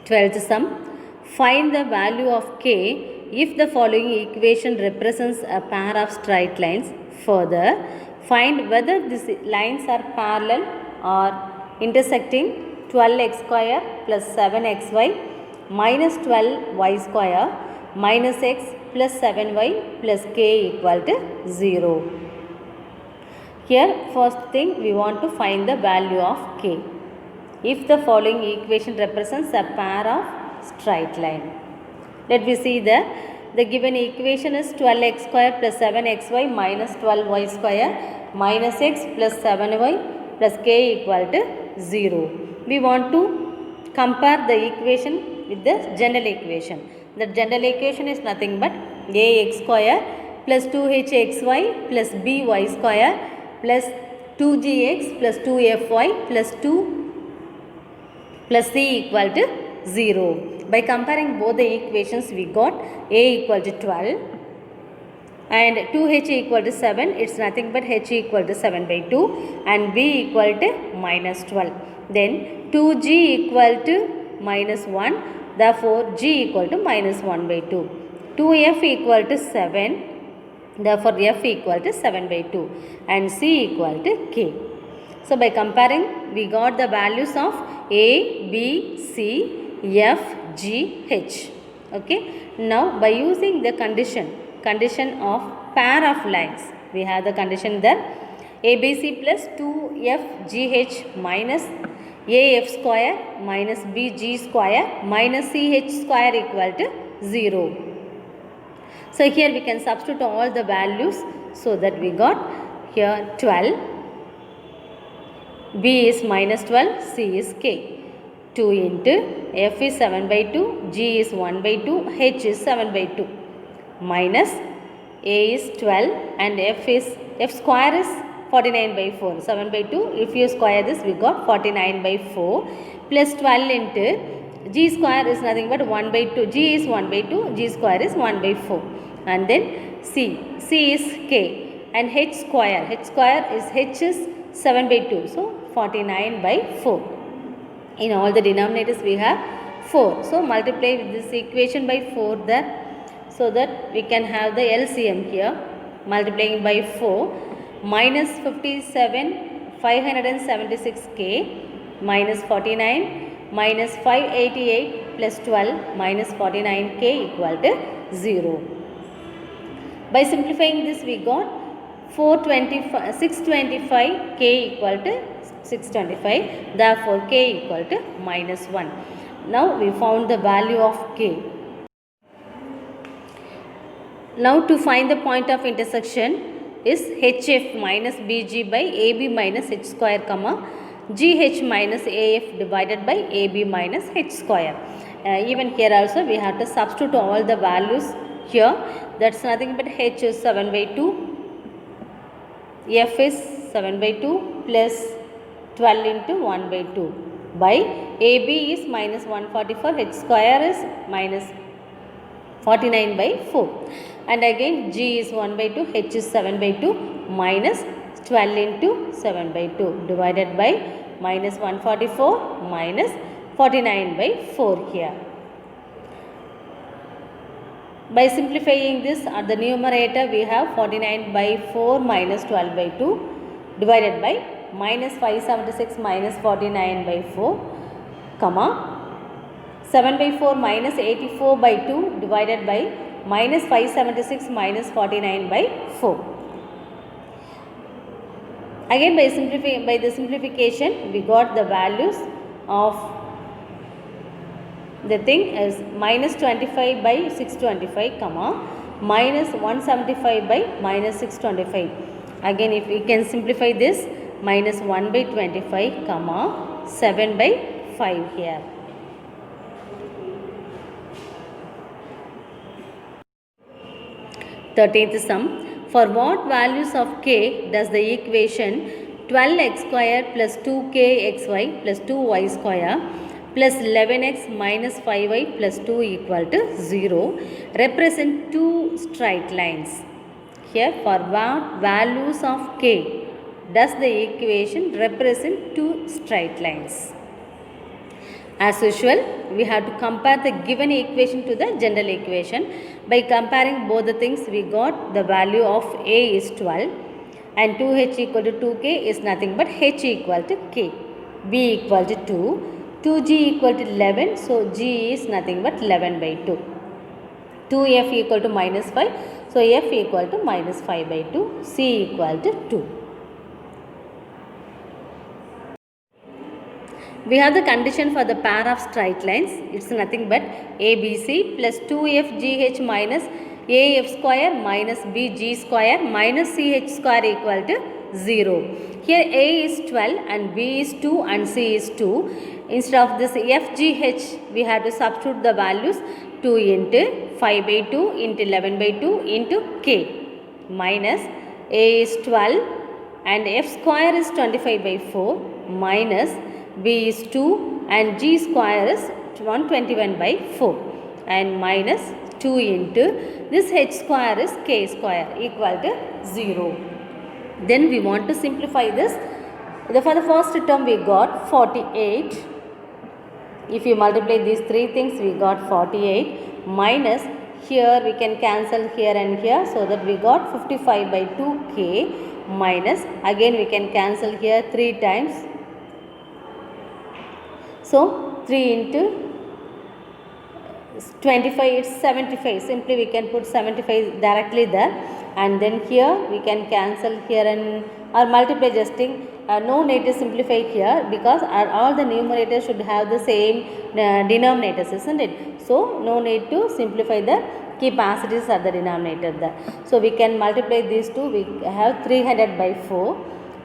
12th sum. Find the value of k if the following equation represents a pair of straight lines. Further, find whether these lines are parallel or intersecting 12x square plus 7xy minus 12y square minus x plus 7y plus k equal to 0. Here, first thing we want to find the value of k. If the following equation represents a pair of straight line. Let me see the given equation is 12x square plus 7xy minus 12y square minus x plus 7y plus k equal to 0. We want to compare the equation with the general equation. The general equation is nothing but ax square plus 2hxy plus by square plus 2gx plus 2fy plus 2 plus c equal to 0. By comparing both the equations, we got a equal to 12 and 2h equal to 7. It's nothing but h equal to 7 by 2 and b equal to minus 12. Then 2g equal to minus 1. Therefore, g equal to minus 1 by 2. 2f equal to 7. Therefore, f equal to 7 by 2 and c equal to k. So, by comparing, we got the values of a, b, c, f, g, h. Okay. Now, by using the condition of pair of lines, we have the condition there abc plus 2fgh minus af square minus bg square minus ch square equal to 0. So, here we can substitute all the values so that we got here 12, b is minus 12, c is k. 2 into f is 7 by 2, g is 1 by 2, h is 7 by 2 minus a is 12 and f square is 49 by 4, 7 by 2. If you square this, we got 49 by 4 plus 12 into g square is nothing but 1 by 2, g is 1 by 2, g square is 1 by 4 and then c is k and h square is 7 by 2, so 49 by 4. In all the denominators we have 4. So, multiply with this equation by 4 there, so that we can have the LCM here. Multiplying by 4 minus 57 576k minus 49 minus 588 plus 12 minus 49k equal to 0. By simplifying this, we got 625 k equal to 625. Therefore, k equal to minus 1. Now, we found the value of k. Now, to find the point of intersection is hf minus bg by ab minus h square comma gh minus af divided by ab minus h square. Even here also we have to substitute all the values here. That's nothing but h is 7 by 2, f is 7 by 2 plus 12 into 1 by 2 by AB is minus 144, h square is minus 49 by 4 and again G is 1 by 2, h is 7 by 2 minus 12 into 7 by 2 divided by minus 144 minus 49 by 4 here. By simplifying this, at the numerator we have 49 by 4 minus 12 by 2 divided by minus 576 minus 49 by 4, comma 7 by 4 minus 84 by 2 divided by minus 576 minus 49 by 4. Again by the simplification, we got the values of the thing is minus 25 by 625, comma minus 175 by minus 625. Again, if we can simplify this, minus 1 by 25, comma 7 by 5 here. Thirteenth sum. For what values of k does the equation 12x square plus 2kxy plus 2y square plus 11x minus 5y plus 2 equal to 0 represent two straight lines? Here, for what values of k does the equation represent two straight lines? As usual, we have to compare the given equation to the general equation. By comparing both the things, we got the value of A is 12 and 2h equal to 2k is nothing but h equal to k. B equal to 2, 2g equal to 11, so g is nothing but 11 by 2. 2f equal to minus 5, so f equal to minus 5 by 2, c equal to 2. We have the condition for the pair of straight lines. It's nothing but ABC plus 2FGH minus AF square minus BG square minus CH square equal to 0. Here A is 12 and B is 2 and C is 2. Instead of this FGH, we have to substitute the values 2 into 5 by 2 into 11 by 2 into K minus A is 12 and F square is 25 by 4 minus B is 2 and G square is 121 by 4 and minus 2 into this H square is K square equal to 0. Then we want to simplify this. For the first term we got 48. If you multiply these three things, we got 48 minus here we can cancel here and here, so that we got 55 by 2k minus again we can cancel here 3 times. So 3 into 25 is 75. Simply we can put 75 directly there, and then here we can cancel here and or multiply justing. No need to simplify here because all the numerators should have the same denominators, isn't it? So no need to simplify the keep as it is at the denominator there. So we can multiply these two. We have 300 by 4.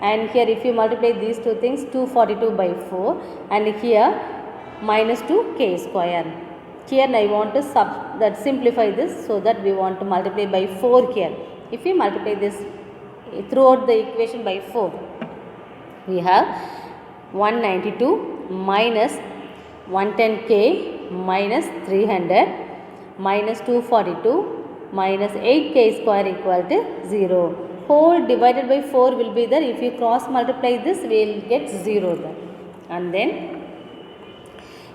And here if you multiply these two things, 242 by 4 and here minus 2k square. Here I want to simplify this, so that we want to multiply by 4 here. If you multiply this throughout the equation by 4, we have 192 minus 110k minus 300 minus 242 minus 8k square equal to 0. Whole divided by 4 will be there. If you cross multiply this, we will get 0 there. And then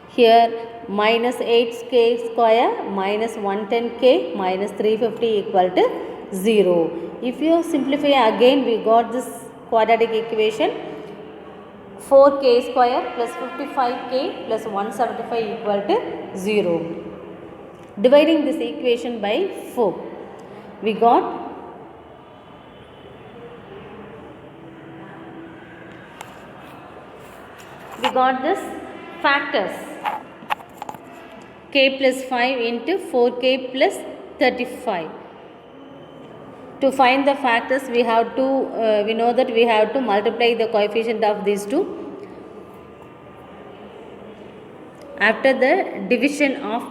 here minus 8k square minus 110k minus 350 equal to 0. If you simplify again, we got this quadratic equation 4k square plus 55k plus 175 equal to 0. Dividing this equation by 4, we got this factors k plus 5 into 4k plus 35. To find the factors, we have to we know that we have to multiply the coefficient of these two. After the division of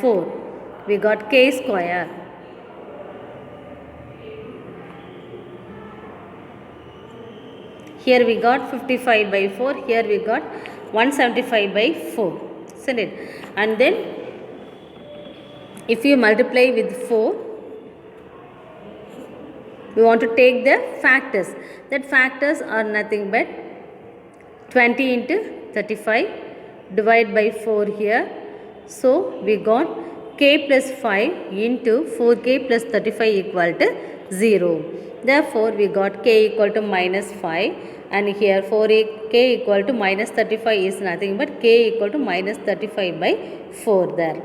4, we got k square. Here we got 55 by 4, here we got 175 by 4, isn't it? And then if you multiply with 4, we want to take the factors. That factors are nothing but 20 into 35 divide by 4 here. So we got k plus 5 into 4k plus 35 equal to 0. Therefore, we got k equal to minus 5, and here 4k equal to minus 35 is nothing but k equal to minus 35 by 4 there.